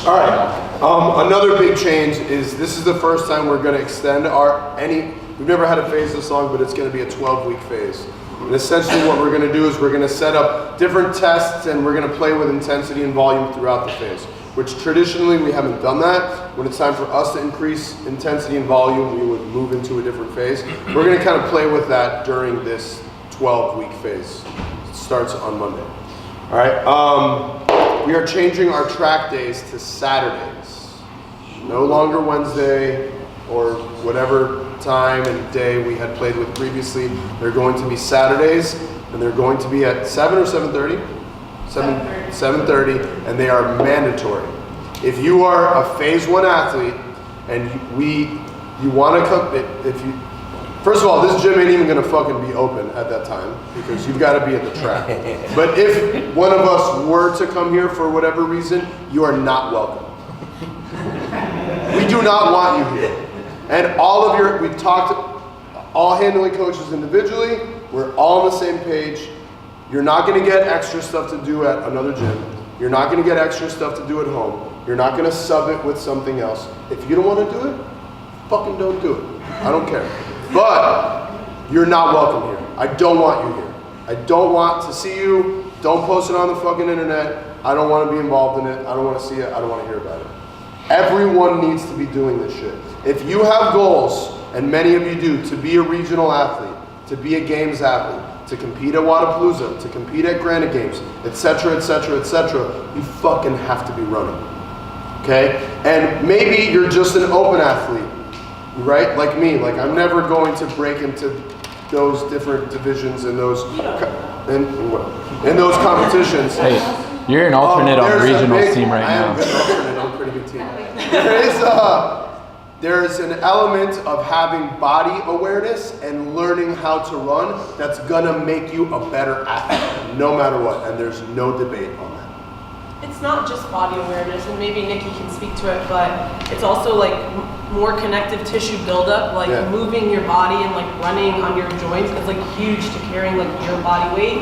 All right. Another big change is this is the first time we're going to extend we've never had a phase this long, but it's going to be a 12-week phase. And essentially what we're going to do is we're going to set up different tests and we're going to play with intensity and volume throughout the phase, which traditionally we haven't done that. When it's time for us to increase intensity and volume, we would move into a different phase. We're going to kind of play with that during this 12-week phase. It starts on Monday. All right. We are changing our track days to Saturdays. No longer Wednesday or whatever time and day we had played with previously. They're going to be Saturdays, and they're going to be at 7 or 7:30? 7:30, and they are mandatory. If you are a phase 1 athlete and you want to come, first of all, this gym ain't even going to fucking be open at that time because you've got to be at the track. But if one of us were to come here for whatever reason, you are not welcome. We do not want you here. And we talked, all handling coaches individually, we're all on the same page. You're not going to get extra stuff to do at another gym. You're not going to get extra stuff to do at home. You're not going to sub it with something else. If you don't want to do it, fucking don't do it. I don't care. But you're not welcome here. I don't want you here. I don't want to see you. Don't post it on the fucking internet. I don't want to be involved in it. I don't want to see it. I don't want to hear about it. Everyone needs to be doing this shit. If you have goals, and many of you do, to be a regional athlete, to be a games athlete, to compete at Wadapalooza, to compete at Granite Games, etc., etc., etc., you fucking have to be running. Okay? And maybe you're just an open athlete, right? Like me. Like I'm never going to break into those different divisions and those in those competitions. Hey, you're an alternate on the regionals team right I am now. an alternate on a pretty good team. There's an element of having body awareness and learning how to run that's gonna make you a better athlete, no matter what, and there's no debate on that. It's not just body awareness, and maybe Nikki can speak to it, but it's also like more connective tissue buildup, like moving your body and like running on your joints is like huge to carrying like your body weight.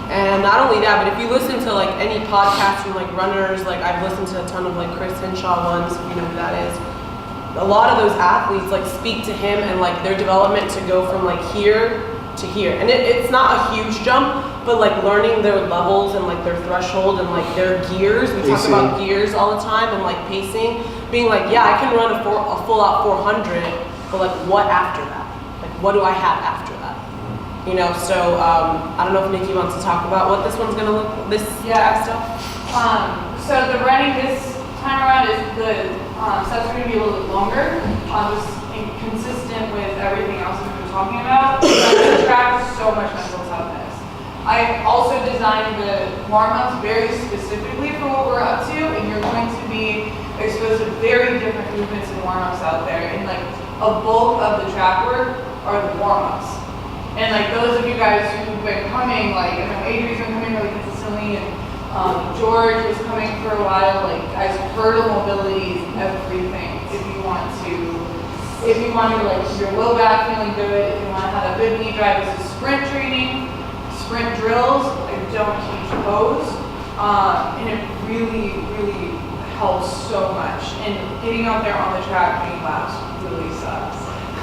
And not only that, but if you listen to like any podcast from like runners, like I've listened to a ton of like Chris Hinshaw ones, if you know who that is. A lot of those athletes like speak to him and like their development to go from like here to here. And it's not a huge jump, but like learning their levels and like their threshold and like their gears. We talk about gears all the time and like pacing, being like, yeah, I can run a full out 400, but like what after that? Like what do I have after that? You know, so I don't know if Nikki wants to talk about what this one's gonna look, this track stuff. So the running this time around is the sets are going to be a little bit longer, just consistent with everything else we've been talking about. The track is so much mental toughness. I also designed the warm-ups very specifically for what we're up to, and you're going to be exposed to very different movements and warm-ups out there. And like a bulk of the track work are the warm-ups. And like those of you guys who've been coming, like I know Adrian's been coming really consistently, and George was coming for a while. Like guys, vertical mobility is everything. If you want to like your low back feeling good, if you want to have a good knee drive, this is sprint training, sprint drills. I don't teach pose, and it really, really helps so much. And getting out there on the track doing laps really sucks.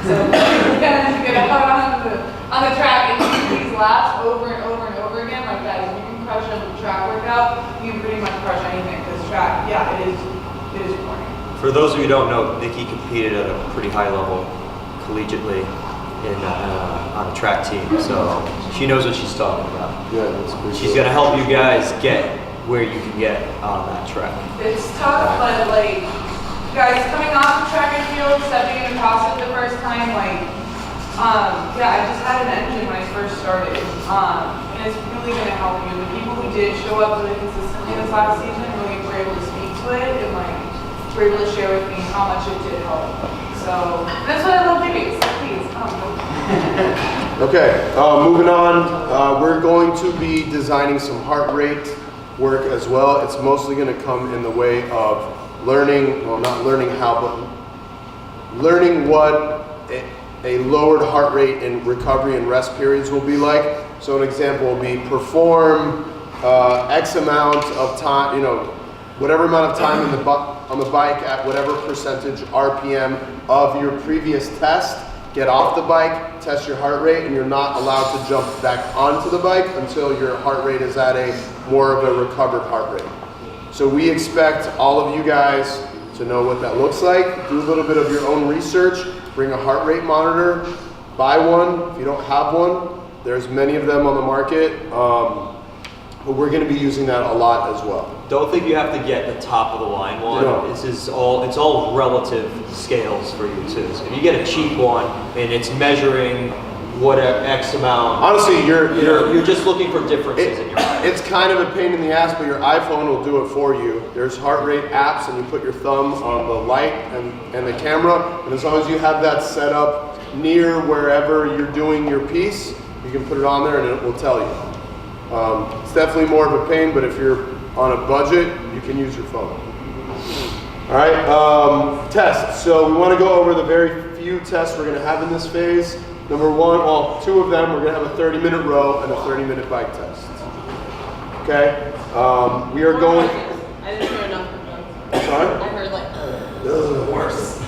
So you guys get out on the track and do these laps over and over and over again, like that. If you can crush a track workout, you can pretty much crush anything. Because track, yeah, it is boring. For those of you who don't know, Nikki competed at a pretty high level collegiately on a track team, so she knows what she's talking about. Yeah, that's pretty She's cool. gonna help you guys get where you can get on that track. It's tough, but like, guys coming off the track and field, stepping in across it the first time, like, yeah, I just had an engine when I first started, and it's really gonna help you. The people who did show up really consistently this last season really were able to speak to it, and like, were able to share with me how much it did help. So that's what I love doing. So please, Okay, moving on, we're going to be designing some heart rate work as well. It's mostly going to come in the way of learning, well, not learning how, but learning what a lowered heart rate in recovery and rest periods will be like. So an example will be perform X amount of time, you know, whatever amount of time on the bike at whatever percentage RPM of your previous test. Get off the bike, test your heart rate, and you're not allowed to jump back onto the bike until your heart rate is at a more of a recovered heart rate. So we expect all of you guys to know what that looks like. Do a little bit of your own research. Bring a heart rate monitor. Buy one if you don't have one. There's many of them on the market, but we're going to be using that a lot as well. Don't think you have to get the top of the line one. No. It's all relative scales for you too. So if you get a cheap one and it's measuring what X amount. Honestly, you're just looking for differences in your life. It's kind of a pain in the ass, but your iPhone will do it for you. There's heart rate apps, and you put your thumb on the light and the camera, and as long as you have that set up near wherever you're doing your piece, you can put it on there and it will tell you. It's definitely more of a pain, but if you're on a budget, you can use your phone. All right, tests. So we want to go over the very few tests we're going to have in this phase. Number one, well, two of them, we're going to have a 30-minute row and a 30-minute bike test. Okay? We are going... I didn't hear enough of them. Sorry? I heard like, worse.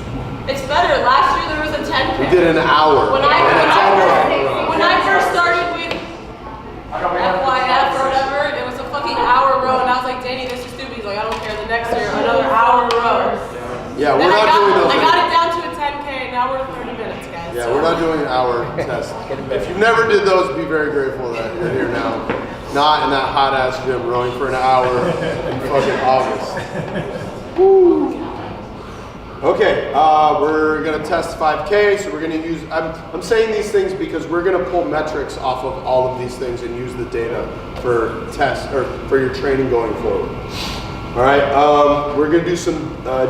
It's better. Last year there was a 10K. We did an hour. When I first started with FYF or whatever, it was a fucking hour row, and I was like, Danny, this is stupid. He's like, I don't care. The next year, another hour row. Yeah, Then we're not doing those. I got it down to a 10K, and now we're at 30 minutes, guys. Yeah, we're not doing an hour test. If you never did those, be very grateful that you're here now. Not in that hot ass gym rowing for an hour in fucking August. Woo. Okay, we're gonna test 5K, so we're gonna use, I'm saying these things because we're gonna pull metrics off of all of these things and use the data for tests, or for your training going forward. All right, we're gonna do some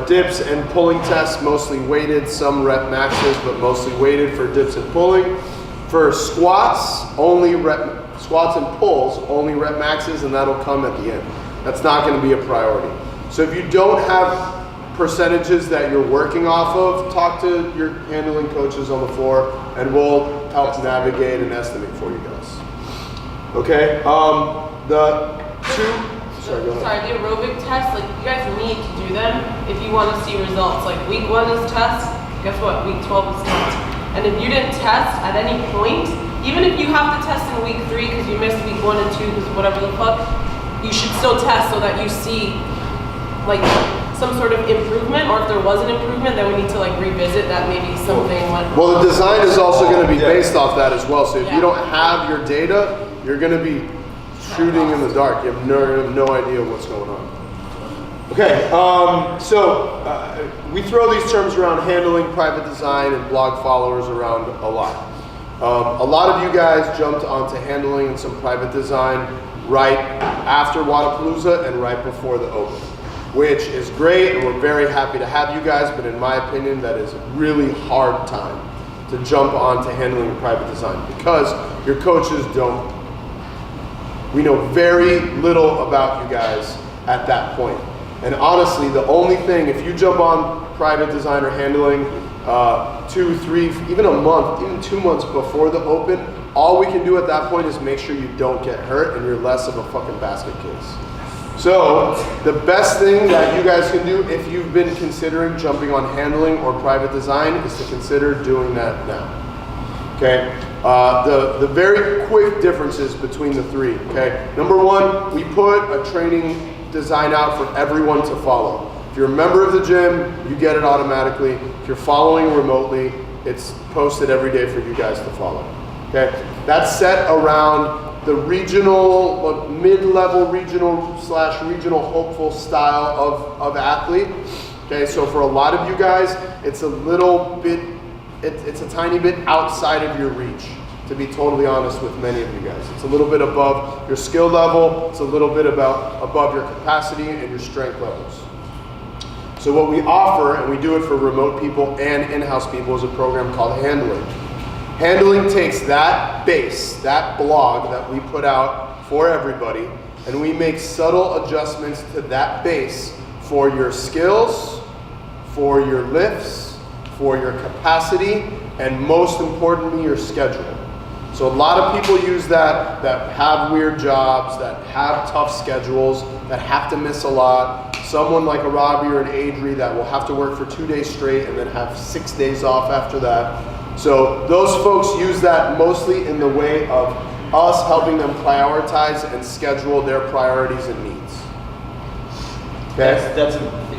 dips and pulling tests, mostly weighted, some rep maxes, but mostly weighted for dips and pulling. For squats, squats and pulls, only rep maxes, and that'll come at the end. That's not gonna be a priority. So if you don't have percentages that you're working off of, talk to your handling coaches on the floor, and we'll help navigate and estimate for you guys. Okay, Sorry, go ahead. Sorry, the aerobic tests, like, you guys need to do them if you want to see results. Like, week 1 is test, guess what? Week 12 is test. And if you didn't test at any point, even if you have to test in week 3 because you missed week 1 and 2 because whatever the fuck, you should still test so that you see, like, some sort of improvement, or if there was an improvement, then we need to, like, revisit that maybe something went wrong. Well, the design is also going to be based off that as well. So if you don't have your data, you're going to be shooting in the dark. You have no idea what's going on. Okay, we throw these terms around, handling, private design, and blog followers around a lot. A lot of you guys jumped onto handling and some private design right after Wadapalooza and right before the Open, which is great, and we're very happy to have you guys, but in my opinion, that is a really hard time to jump onto handling and private design because your coaches don't. We know very little about you guys at that point. And honestly, the only thing, if you jump on private design or handling 2, 3, even a month, even 2 months before the Open, all we can do at that point is make sure you don't get hurt and you're less of a fucking basket case. So the best thing that you guys can do if you've been considering jumping on handling or private design is to consider doing that now. Okay. The very quick differences between the three. Okay. Number one, we put a training design out for everyone to follow. If you're a member of the gym, you get it automatically. If you're following remotely, it's posted every day for you guys to follow. Okay. That's set around the regional, mid-level regional/regional hopeful style of athlete. Okay, so for a lot of you guys, it's a little bit, it's a tiny bit outside of your reach, to be totally honest with many of you guys. It's a little bit above your skill level, it's a little bit above your capacity and your strength levels. So what we offer, and we do it for remote people and in-house people, is a program called Handling. Handling takes that base, that blog that we put out for everybody, and we make subtle adjustments to that base for your skills, for your lifts, for your capacity, and most importantly, your schedule. So a lot of people use that have weird jobs, that have tough schedules, that have to miss a lot. Someone like a Robbie or an Adri that will have to work for 2 days straight and then have 6 days off after that. So those folks use that mostly in the way of us helping them prioritize and schedule their priorities and needs. Okay? That's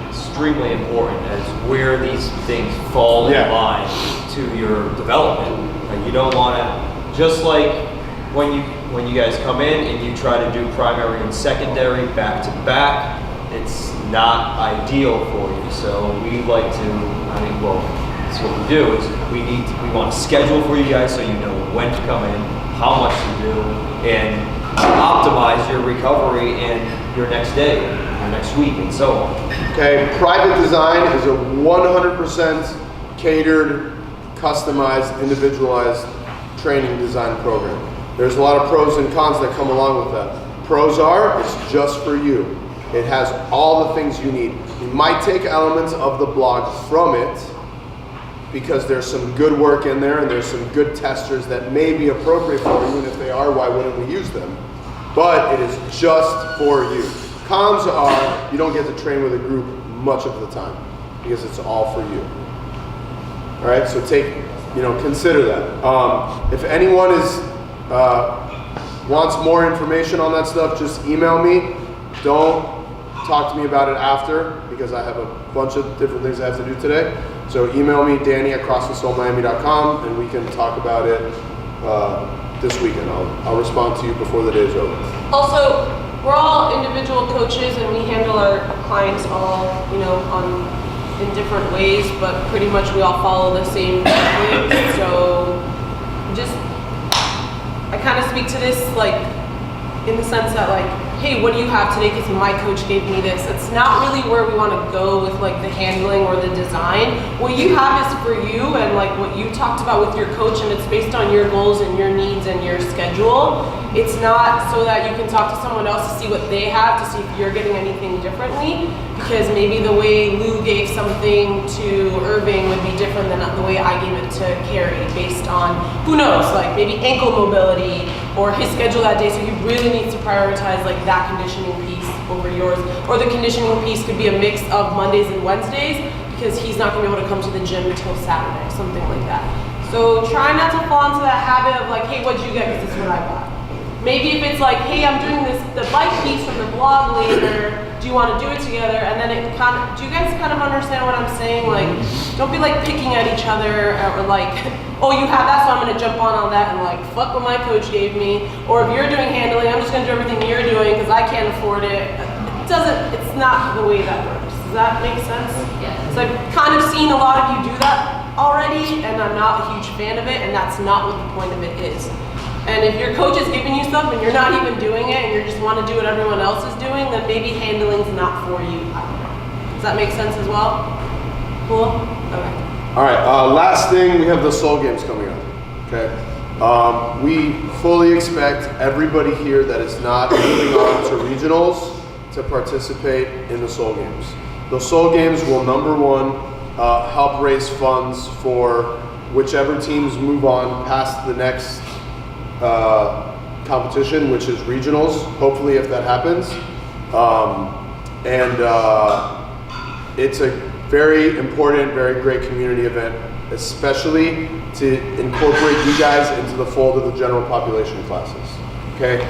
extremely important as where these things fall in line to your development. You don't want to, just like when you guys come in and you try to do primary and secondary back to back, it's not ideal for you. So we like to, that's what we do is we want to schedule for you guys so you know when to come in, how much to do, and optimize your recovery and your next day, your next week, and so on. Okay, private design is a 100% catered, customized, individualized training design program. There's a lot of pros and cons that come along with that. Pros are, it's just for you. It has all the things you need. You might take elements of the blog from it, because there's some good work in there and there's some good testers that may be appropriate for you, and if they are, why wouldn't we use them? But it is just for you. Cons are, you don't get to train with a group much of the time because it's all for you. All right, so consider that. If anyone wants more information on that stuff, just email me. Don't talk to me about it after, because I have a bunch of different things I have to do today. So email me, Danny@CrossFitSoulMiami.com, and we can talk about it this weekend. I'll respond to you before the day is over. Also, we're all individual coaches, and we handle our clients all, in different ways, but pretty much we all follow the same things. So I kind of speak to this in the sense that hey, what do you have today? Because my coach gave me this. It's not really where we want to go with the handling or the design. What you have is for you and what you talked about with your coach, and it's based on your goals and your needs and your schedule. It's not so that you can talk to someone else to see what they have, to see if you're getting anything differently, because maybe the way Lou gave something to Irving would be different than the way I gave it to Carrie, based on, who knows, maybe ankle mobility or his schedule that day. So he really needs to prioritize that conditioning piece over yours, or the conditioning piece could be a mix of Mondays and Wednesdays, because he's not going to be able to come to the gym until Saturday, something like that. So try not to fall into that habit of hey, what'd you get? Because this is what I got. Maybe if it's hey, I'm doing the bike piece from the blog later, do you want to do it together? And then do you guys kind of understand what I'm saying? Don't be picking at each other, or oh, you have that, so I'm going to jump on that and fuck what my coach gave me. Or if you're doing handling, I'm just going to do everything you're doing because I can't afford it. It's not the way that works. Does that make sense? Yeah. So I've kind of seen a lot of you do that already, and I'm not a huge fan of it, and that's not what the point of it is. And if your coach is giving you stuff and you're not even doing it, and you just want to do what everyone else is doing, then maybe handling's not for you. Does that make sense as well? Cool? Okay. All right, last thing, we have the Soul Games coming up, okay? We fully expect everybody here that is not moving on to regionals to participate in the Soul Games. The Soul Games will, number one, help raise funds for whichever teams move on past the next competition, which is regionals, hopefully if that happens. It's a very important, very great community event, especially to incorporate you guys into the fold of the general population classes. Okay?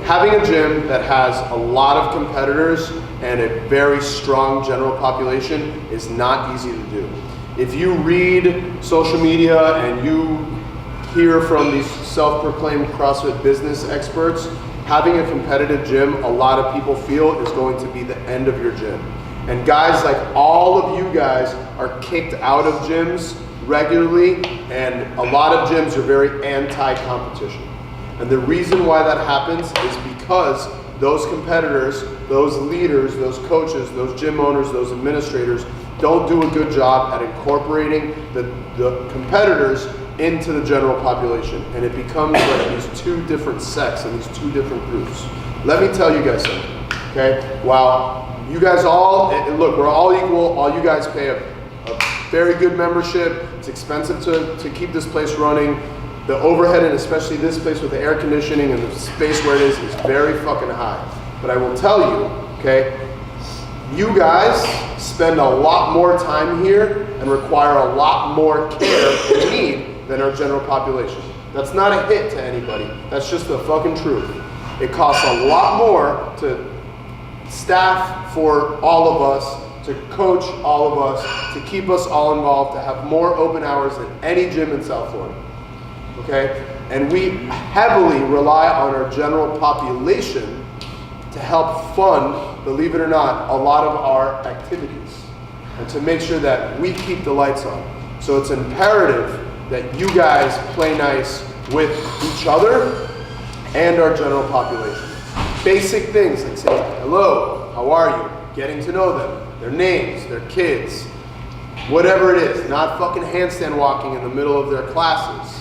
Having a gym that has a lot of competitors and a very strong general population is not easy to do. If you read social media and you hear from these self-proclaimed CrossFit business experts, having a competitive gym, a lot of people feel is going to be the end of your gym. And guys, like all of you guys are kicked out of gyms regularly, and a lot of gyms are very anti-competition. And the reason why that happens is because those competitors, those leaders, those coaches, those gym owners, those administrators don't do a good job at incorporating the competitors into the general population. And it becomes like these two different sects and these two different groups. Let me tell you guys something, okay? While you guys all, look, we're all equal, all you guys pay a very good membership. It's expensive to keep this place running. The overhead, and especially this place with the air conditioning and the space where it is very fucking high. But I will tell you, okay, you guys spend a lot more time here and require a lot more care and need than our general population. That's not a hit to anybody. That's just the fucking truth. It costs a lot more to staff for all of us, to coach all of us, to keep us all involved, to have more open hours than any gym in South Florida. Okay? And we heavily rely on our general population to help fund, believe it or not, a lot of our activities and to make sure that we keep the lights on. So it's imperative that you guys play nice with each other and our general population. Basic things like saying, hello, how are you? Getting to know them, their names, their kids, whatever it is, not fucking handstand walking in the middle of their classes.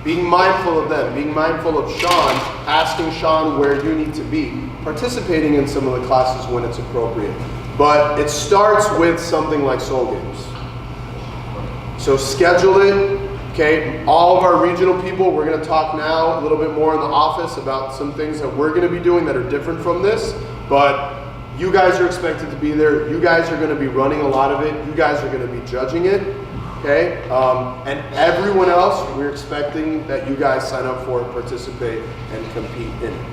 Being mindful of them, being mindful of Sean, asking Sean where you need to be, participating in some of the classes when it's appropriate. But it starts with something like Soul Games. So schedule it, okay? All of our regional people, we're gonna talk now a little bit more in the office about some things that we're gonna be doing that are different from this, but you guys are expected to be there. You guys are gonna be running a lot of it. You guys are gonna be judging it. Okay, and everyone else, we're expecting that you guys sign up for it, participate, and compete in it.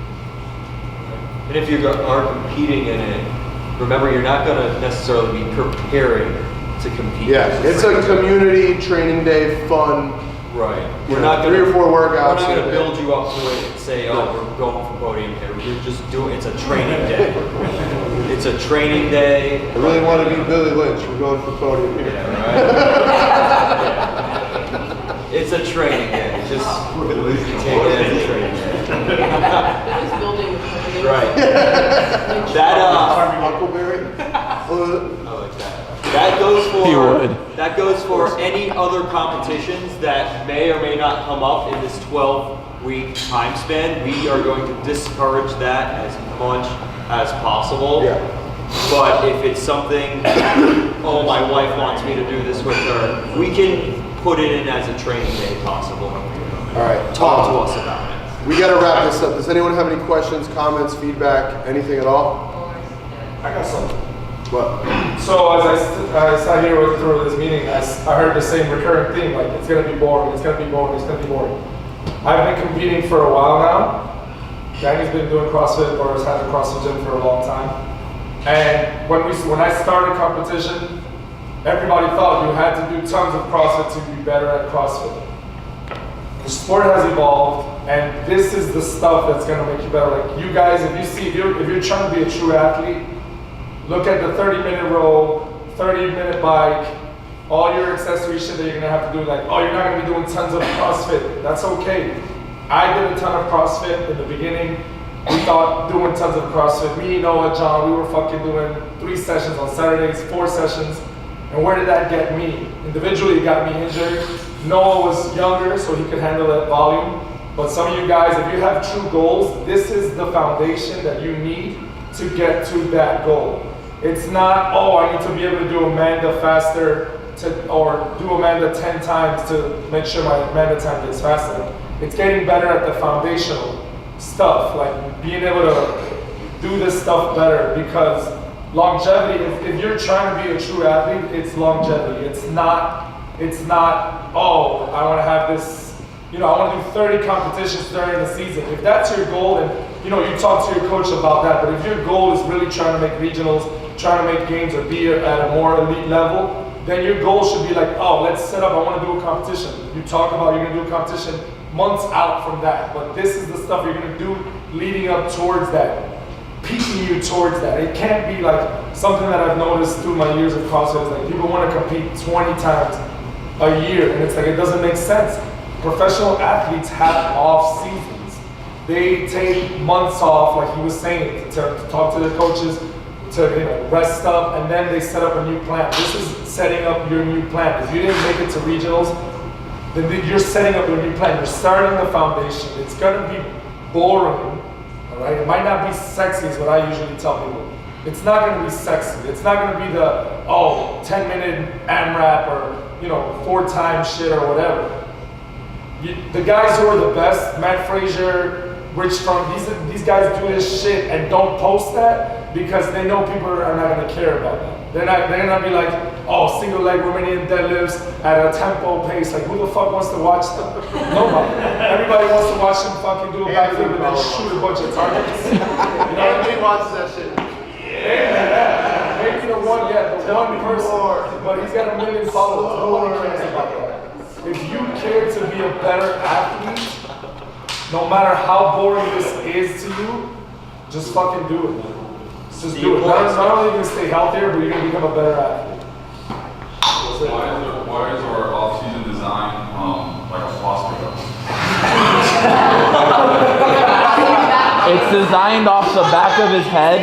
And if you are competing in it, remember you're not going to necessarily be preparing to compete. Yeah, it's a community training day, fun. Right. We're not 3 or 4 workouts. We're not going to build you up to it and say, oh, we're going for podium here. We're just doing, it's a training day. It's a training day. I really want to be Billy Lynch. We're going for podium here. Yeah, right? It's a training day. Just take it as a training day. Just building the podium. Right. Huckleberry? I like that. That goes for any other competitions that may or may not come up in this 12-week time span. We are going to discourage that as much as possible. Yeah. But if it's something, oh, my wife wants me to do this with her, we can put it in as a training day possible. All right. Talk to us about it. We got to wrap this up. Does anyone have any questions, comments, feedback, anything at all? I got something. What? So as I sat here through this meeting, I heard the same recurring theme, like it's gonna be boring, it's gonna be boring, it's gonna be boring. I've been competing for a while now. Danny's been doing CrossFit or has had a CrossFit gym for a long time. And when I started competition, everybody thought you had to do tons of CrossFit to be better at CrossFit. The sport has evolved, and this is the stuff that's gonna make you better. Like you guys, if you're trying to be a true athlete, look at the 30-minute row, 30-minute bike, all your accessory shit that you're gonna have to do. Like, oh, you're not gonna be doing tons of CrossFit. That's okay. I did a ton of CrossFit in the beginning. We thought doing tons of CrossFit. Me, Noah, John, we were fucking doing 3 sessions on Saturdays, 4 sessions. And where did that get me? Individually, it got me injured. Noah was younger, so he could handle that volume. But some of you guys, if you have true goals, this is the foundation that you need to get to that goal. It's not, oh, I need to be able to do Amanda faster or do Amanda 10 times to make sure my Amanda time gets faster. It's getting better at the foundational stuff, like being able to do this stuff better, because longevity, if you're trying to be a true athlete, it's longevity. It's not, oh, I want to have this, I want to do 30 competitions during the season. If that's your goal, and you talk to your coach about that, but if your goal is really trying to make regionals, trying to make games, or be at a more elite level, then your goal should be like, oh, let's set up, I want to do a competition. You talk about you're going to do a competition months out from that, but this is the stuff you're going to do leading up towards that, peaking you towards that. It can't be like something that I've noticed through my years of CrossFit is like people want to compete 20 times a year, and it's like it doesn't make sense. Professional athletes have off seasons. They take months off, like he was saying, to talk to their coaches, to rest up, and then they set up a new plan. This is setting up your new plan. If you didn't make it to regionals, then you're setting up your new plan. You're starting the foundation. It's gonna be boring, all right? It might not be sexy is what I usually tell people. It's not gonna be sexy. It's not gonna be the, 10-minute AMRAP or, 4-time shit or whatever. The guys who are the best, Matt Frazier, Rich Fromm, these guys do this shit and don't post that because they know people are not gonna care about that. They're gonna be like, single leg Romanian deadlifts at a tempo pace. Like, who the fuck wants to watch that? Nobody. Everybody wants to watch them fucking do a backflip and then shoot a bunch of targets. Anthony watches that shit. Yeah. Maybe the one person, but he's got 1 million followers. Nobody cares about that. If you care to be a better athlete, no matter how boring this is to you, just fucking do it. Just do it. Not only are you gonna stay healthier, but you're gonna become a better athlete. Why is our off-season design like a swastika? It's designed off the back of his head